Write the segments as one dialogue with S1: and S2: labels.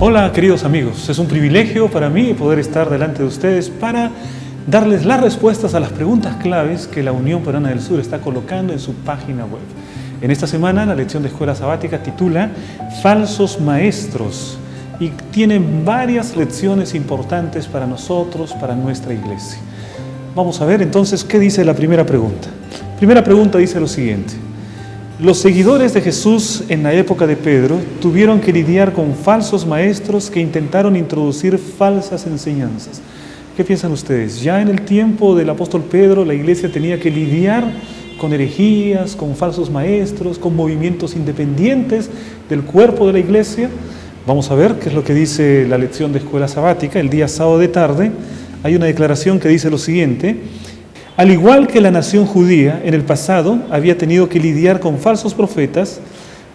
S1: Hola queridos amigos, es un privilegio para mí poder estar delante de ustedes para darles las respuestas a las preguntas claves que la Unión Peruana del Sur está colocando en su página web. En esta semana la lección de escuela sabática titula Falsos Maestros y tiene varias lecciones importantes para nosotros, para nuestra iglesia. Vamos a ver entonces qué dice la primera pregunta. La primera pregunta dice lo siguiente: los seguidores de Jesús en la época de Pedro tuvieron que lidiar con falsos maestros que intentaron introducir falsas enseñanzas. ¿Qué piensan ustedes? Ya en el tiempo del apóstol Pedro, la iglesia tenía que lidiar con herejías, con falsos maestros, con movimientos independientes del cuerpo de la iglesia. Vamos a ver qué es lo que dice la lección de escuela sabática. El día sábado de tarde hay una declaración que dice lo siguiente: al igual que la nación judía en el pasado había tenido que lidiar con falsos profetas,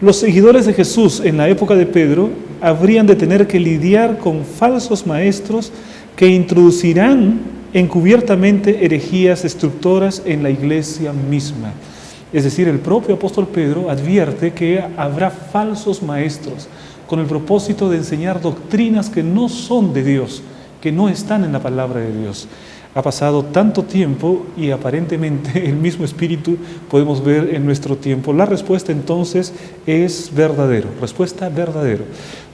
S1: los seguidores de Jesús en la época de Pedro habrían de tener que lidiar con falsos maestros que introducirán encubiertamente herejías destructoras en la iglesia misma. Es decir, el propio apóstol Pedro advierte que habrá falsos maestros con el propósito de enseñar doctrinas que no son de Dios, que no están en la palabra de Dios. Ha pasado tanto tiempo y aparentemente el mismo espíritu podemos ver en nuestro tiempo. La respuesta entonces es verdadero. Respuesta verdadero.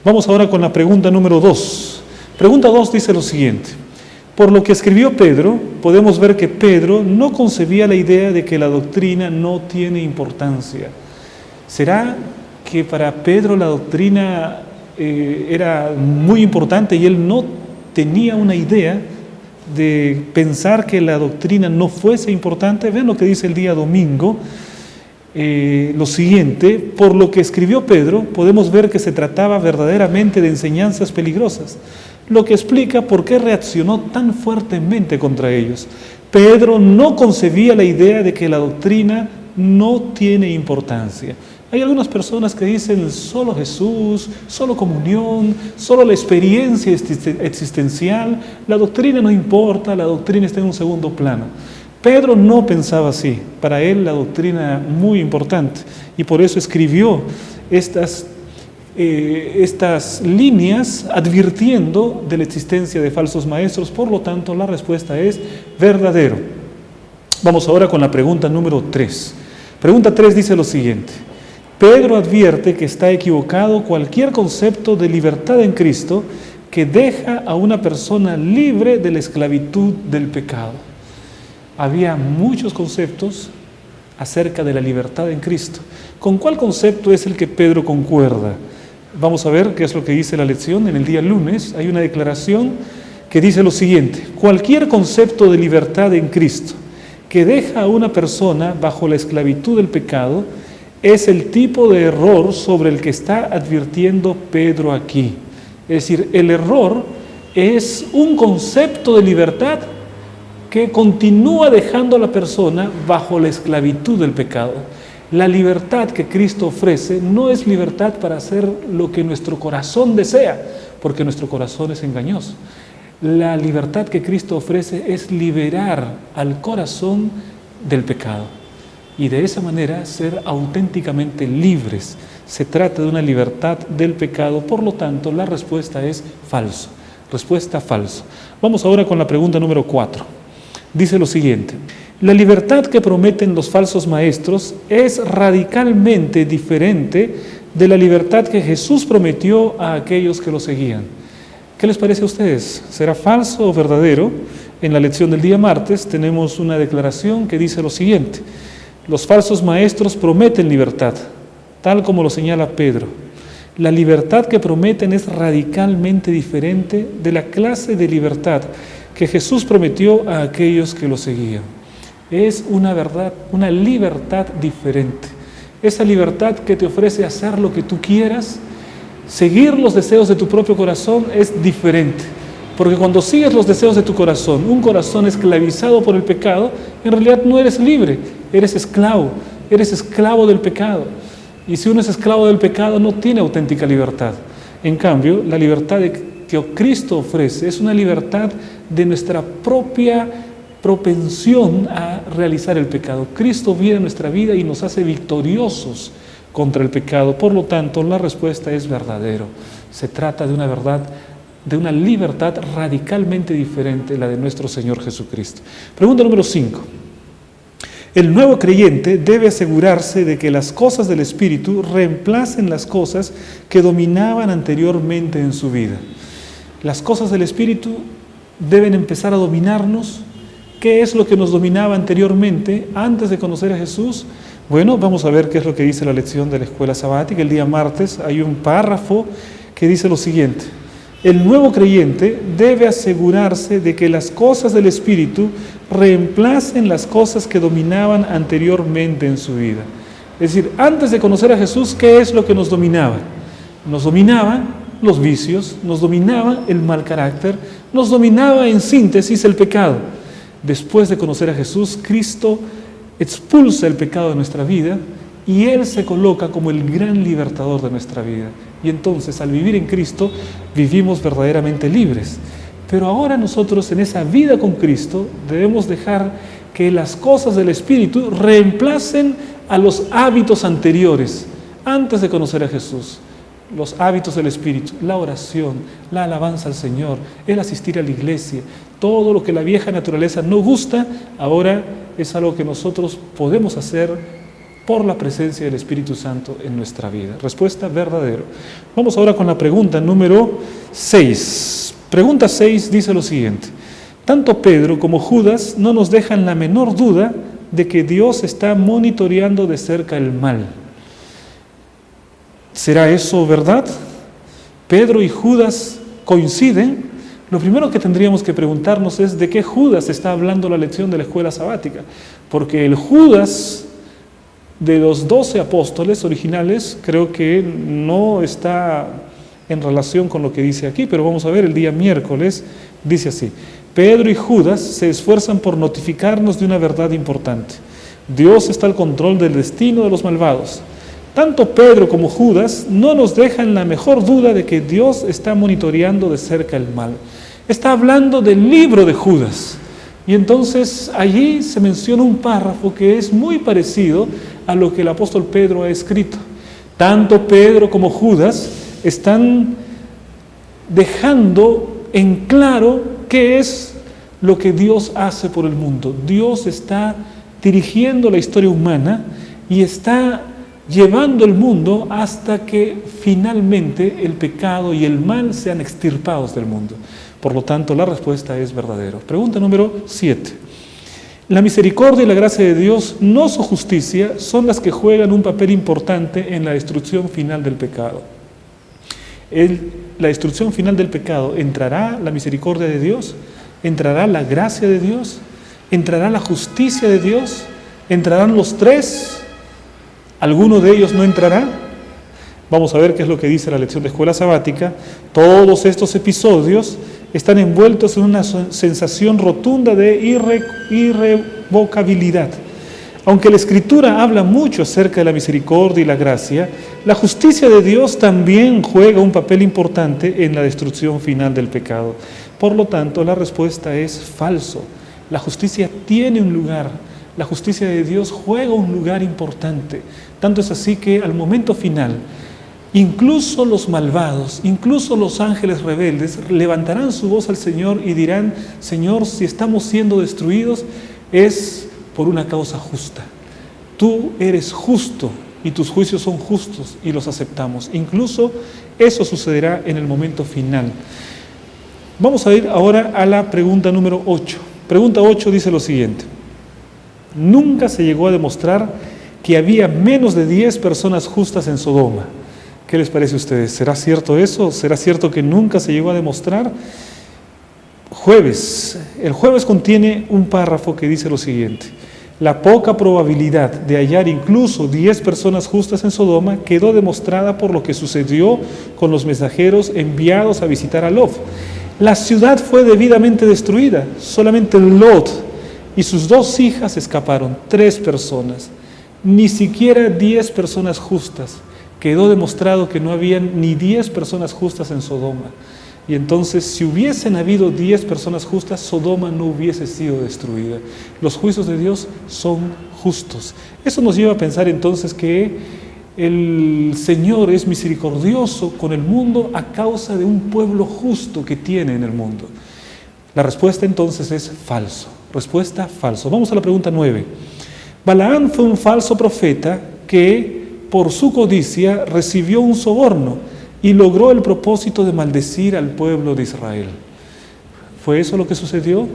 S1: Vamos ahora con la pregunta número 2. Pregunta 2 dice lo siguiente: por lo que escribió Pedro, podemos ver que Pedro no concebía la idea de que la doctrina no tiene importancia. ¿Será que para Pedro la doctrina era muy importante y él no tenía una idea de pensar que la doctrina no fuese importante? Vean lo que dice el día domingo, lo siguiente: por lo que escribió Pedro, podemos ver que se trataba verdaderamente de enseñanzas peligrosas, lo que explica por qué reaccionó tan fuertemente contra ellos. Pedro no concebía la idea de que la doctrina no tiene importancia. Hay algunas personas que dicen solo Jesús, solo comunión, solo la experiencia existencial, la doctrina no importa, la doctrina está en un segundo plano. Pedro no pensaba así, para él la doctrina era muy importante y por eso escribió estas líneas advirtiendo de la existencia de falsos maestros. Por lo tanto, la respuesta es verdadero. Vamos ahora con la pregunta número 3. Pregunta 3 dice lo siguiente: Pedro advierte que está equivocado cualquier concepto de libertad en Cristo que deja a una persona libre de la esclavitud del pecado. Había muchos conceptos acerca de la libertad en Cristo. ¿Con cuál concepto es el que Pedro concuerda? Vamos a ver qué es lo que dice la lección. En el día lunes hay una declaración que dice lo siguiente: cualquier concepto de libertad en Cristo que deja a una persona bajo la esclavitud del pecado es el tipo de error sobre el que está advirtiendo Pedro aquí. Es decir, el error es un concepto de libertad que continúa dejando a la persona bajo la esclavitud del pecado. La libertad que Cristo ofrece no es libertad para hacer lo que nuestro corazón desea, porque nuestro corazón es engañoso. La libertad que Cristo ofrece es liberar al corazón del pecado y de esa manera ser auténticamente libres. Se trata de una libertad del pecado, por lo tanto la respuesta es falso. Respuesta falso. Vamos ahora con la pregunta número 4. Dice lo siguiente: la libertad que prometen los falsos maestros es radicalmente diferente de la libertad que Jesús prometió a aquellos que lo seguían. ¿Qué les parece a ustedes? ¿Será falso o verdadero? En la lección del día martes tenemos una declaración que dice lo siguiente: los falsos maestros prometen libertad, tal como lo señala Pedro. La libertad que prometen es radicalmente diferente de la clase de libertad que Jesús prometió a aquellos que lo seguían. Es una verdad, una libertad diferente. Esa libertad que te ofrece hacer lo que tú quieras, seguir los deseos de tu propio corazón, es diferente. Porque cuando sigues los deseos de tu corazón, un corazón esclavizado por el pecado, en realidad no eres libre, eres esclavo del pecado. Y si uno es esclavo del pecado, no tiene auténtica libertad. En cambio, la libertad que Cristo ofrece es una libertad de nuestra propia propensión a realizar el pecado. Cristo viene a nuestra vida y nos hace victoriosos contra el pecado. Por lo tanto, la respuesta es verdadero. Se trata de una verdad, de una libertad radicalmente diferente, la de nuestro Señor Jesucristo. Pregunta número 5. El nuevo creyente debe asegurarse de que las cosas del Espíritu reemplacen las cosas que dominaban anteriormente en su vida. Las cosas del Espíritu deben empezar a dominarnos. ¿Qué es lo que nos dominaba anteriormente, antes de conocer a Jesús? Bueno, vamos a ver qué es lo que dice la lección de la escuela sabática. El día martes hay un párrafo que dice lo siguiente: el nuevo creyente debe asegurarse de que las cosas del Espíritu reemplacen las cosas que dominaban anteriormente en su vida. Es decir, antes de conocer a Jesús, ¿qué es lo que nos dominaba? Nos dominaban los vicios, nos dominaba el mal carácter, nos dominaba en síntesis el pecado. Después de conocer a Jesús, Cristo expulsa el pecado de nuestra vida y Él se coloca como el gran libertador de nuestra vida. Y entonces, al vivir en Cristo, vivimos verdaderamente libres. Pero ahora nosotros, en esa vida con Cristo, debemos dejar que las cosas del Espíritu reemplacen a los hábitos anteriores, antes de conocer a Jesús. Los hábitos del Espíritu, la oración, la alabanza al Señor, el asistir a la iglesia, todo lo que la vieja naturaleza no gusta, ahora es algo que nosotros podemos hacer por la presencia del Espíritu Santo en nuestra vida. Respuesta: verdadero. Vamos ahora con la pregunta número 6. Pregunta 6 dice lo siguiente: tanto Pedro como Judas no nos dejan la menor duda de que Dios está monitoreando de cerca el mal. ¿Será eso verdad? ¿Pedro y Judas coinciden? Lo primero que tendríamos que preguntarnos es de qué Judas está hablando la lección de la escuela sabática, porque el Judas de los 12 apóstoles originales creo que no está en relación con lo que dice aquí, pero vamos a ver, el día miércoles dice así: Pedro y Judas se esfuerzan por notificarnos de una verdad importante. Dios está al control del destino de los malvados. Tanto Pedro como Judas no nos dejan la mejor duda de que Dios está monitoreando de cerca el mal. Está hablando del libro de Judas. Y entonces allí se menciona un párrafo que es muy parecido a lo que el apóstol Pedro ha escrito. Tanto Pedro como Judas están dejando en claro qué es lo que Dios hace por el mundo. Dios está dirigiendo la historia humana y está llevando el mundo hasta que finalmente el pecado y el mal sean extirpados del mundo. Por lo tanto, la respuesta es verdadero. Pregunta número 7. La misericordia y la gracia de Dios, no su justicia, son las que juegan un papel importante en la destrucción final del pecado. La destrucción final del pecado, ¿entrará la misericordia de Dios? ¿Entrará la gracia de Dios? ¿Entrará la justicia de Dios? ¿Entrarán los tres? ¿Alguno de ellos no entrará? Vamos a ver qué es lo que dice la lección de escuela sabática. Todos estos episodios están envueltos en una sensación rotunda de irrevocabilidad. Aunque la Escritura habla mucho acerca de la misericordia y la gracia, la justicia de Dios también juega un papel importante en la destrucción final del pecado. Por lo tanto, la respuesta es falso. La justicia tiene un lugar. La justicia de Dios juega un lugar importante. Tanto es así que al momento final, incluso los malvados, incluso los ángeles rebeldes, levantarán su voz al Señor y dirán: Señor, si estamos siendo destruidos, es por una causa justa. Tú eres justo y tus juicios son justos y los aceptamos. Incluso eso sucederá en el momento final. Vamos a ir ahora a la pregunta número 8. Pregunta 8 dice lo siguiente: nunca se llegó a demostrar que había menos de 10 personas justas en Sodoma. ¿Qué les parece a ustedes? ¿Será cierto eso? ¿Será cierto que nunca se llegó a demostrar? El jueves contiene un párrafo que dice lo siguiente: la poca probabilidad de hallar incluso 10 personas justas en Sodoma quedó demostrada por lo que sucedió con los mensajeros enviados a visitar a Lot. La ciudad fue debidamente destruida, solamente Lot y sus 2 hijas escaparon, 3 personas, ni siquiera 10 personas justas. Quedó demostrado que no habían ni 10 personas justas en Sodoma. Y entonces, si hubiesen habido 10 personas justas, Sodoma no hubiese sido destruida. Los juicios de Dios son justos. Eso nos lleva a pensar entonces que el Señor es misericordioso con el mundo a causa de un pueblo justo que tiene en el mundo. La respuesta entonces es falso. Respuesta falso. Vamos a la pregunta 9. Balaam fue un falso profeta que por su codicia recibió un soborno y logró el propósito de maldecir al pueblo de Israel. ¿Fue eso lo que sucedió?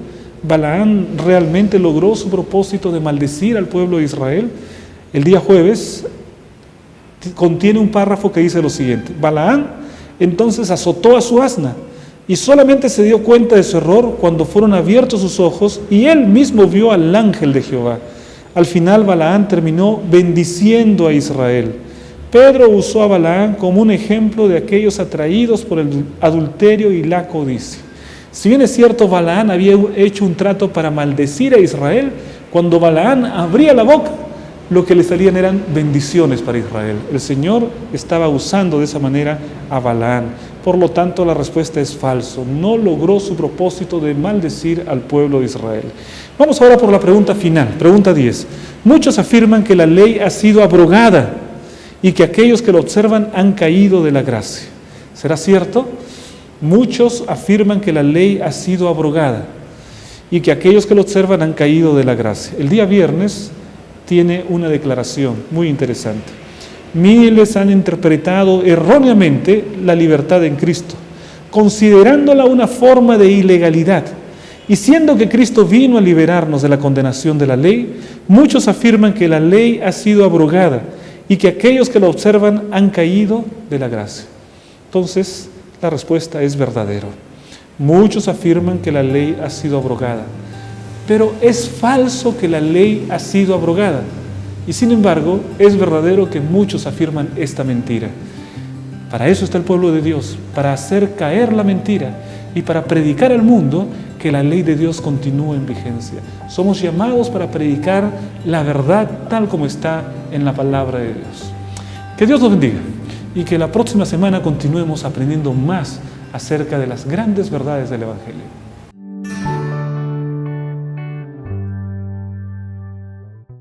S1: ¿Balaam realmente logró su propósito de maldecir al pueblo de Israel? El día jueves contiene un párrafo que dice lo siguiente: Balaam entonces azotó a su asna y solamente se dio cuenta de su error cuando fueron abiertos sus ojos y él mismo vio al ángel de Jehová. Al final Balaam terminó bendiciendo a Israel. Pedro usó a Balaam como un ejemplo de aquellos atraídos por el adulterio y la codicia. Si bien es cierto, Balaam había hecho un trato para maldecir a Israel, cuando Balaam abría la boca, lo que le salían eran bendiciones para Israel. El Señor estaba usando de esa manera a Balaam. Por lo tanto, la respuesta es falso. No logró su propósito de maldecir al pueblo de Israel. Vamos ahora por la pregunta final, pregunta 10. Muchos afirman que la ley ha sido abrogada y que aquellos que lo observan han caído de la gracia. ¿Será cierto? Muchos afirman que la ley ha sido abrogada y que aquellos que lo observan han caído de la gracia. El día viernes tiene una declaración muy interesante. Miles han interpretado erróneamente la libertad en Cristo, considerándola una forma de ilegalidad. Y siendo que Cristo vino a liberarnos de la condenación de la ley, muchos afirman que la ley ha sido abrogada y que aquellos que la observan han caído de la gracia. Entonces, la respuesta es verdadero. Muchos afirman que la ley ha sido abrogada, pero es falso que la ley ha sido abrogada. Y sin embargo, es verdadero que muchos afirman esta mentira. Para eso está el pueblo de Dios, para hacer caer la mentira y para predicar al mundo que la ley de Dios continúa en vigencia. Somos llamados para predicar la verdad tal como está en la palabra de Dios. Que Dios nos bendiga y que la próxima semana continuemos aprendiendo más acerca de las grandes verdades del Evangelio.